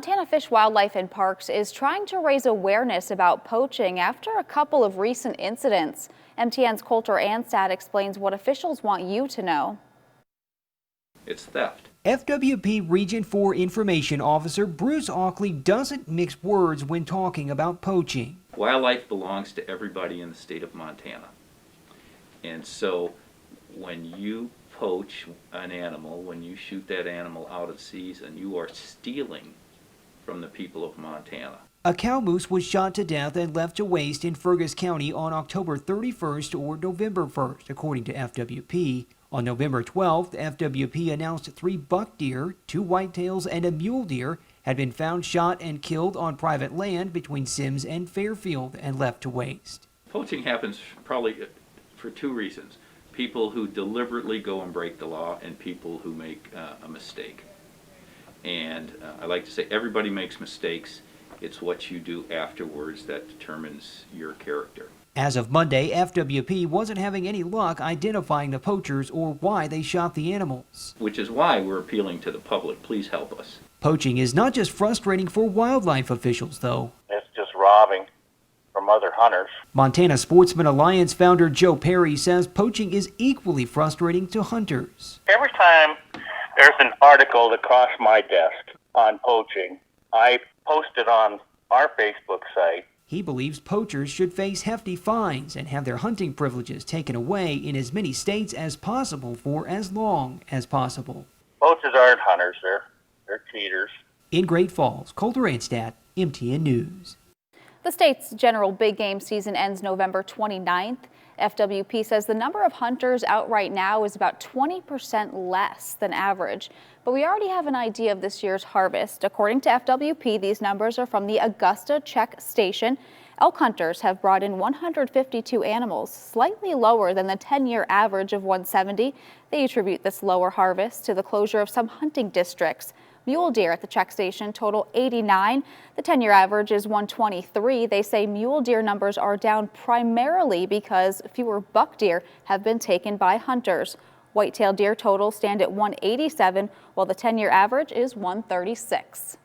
Montana Fish, Wildlife and Parks is trying to raise awareness about poaching after a couple of recent incidents. MTN's Coulter Anstad explains what officials want you to know. It's theft. FWP Region 4 Information Officer Bruce Auckley doesn't mix words when talking about poaching. Wildlife belongs to everybody in the state of Montana. And so when you poach an animal, when you shoot that animal out of season, you are stealing from the people of Montana. A cow moose was shot to death and left to waste in Fergus County on October 31st or November 1st, according to FWP. On November 12th, FWP announced 3 buck deer, 2 whitetails, and a mule deer had been found shot and killed on private land between Sims and Fairfield and left to waste. Poaching happens probably for 2 reasons. People who deliberately go and break the law and people who make a mistake. And I like to say everybody makes mistakes. It's what you do afterwards that determines your character. As of Monday, FWP wasn't having any luck identifying the poachers or why they shot the animals. Which is why we're appealing to the public. Please help us. Poaching is not just frustrating for wildlife officials, though. It's just robbing from other hunters. Montana Sportsman Alliance founder Joe Perry says poaching is equally frustrating to hunters. Every time there's an article that crosses my desk on poaching, I post it on our Facebook site. He believes poachers should face hefty fines and have their hunting privileges taken away in as many states as possible for as long as possible. Poachers aren't hunters, they're cheaters. In Great Falls, Coulter Anstad, MTN News. The state's general big game season ends November 29th. FWP says the number of hunters out right now is about 20% less than average, but we already have an idea of this year's harvest. According to FWP, these numbers are from the Augusta Check Station. Elk hunters have brought in 152 animals, slightly lower than the 10-year average of 170. They attribute this lower harvest to the closure of some hunting districts. Mule deer at the check station total 89. The 10-year average is 123. They say mule deer numbers are down primarily because fewer buck deer have been taken by hunters. Whitetail deer totals stand at 187, while the 10-year average is 136.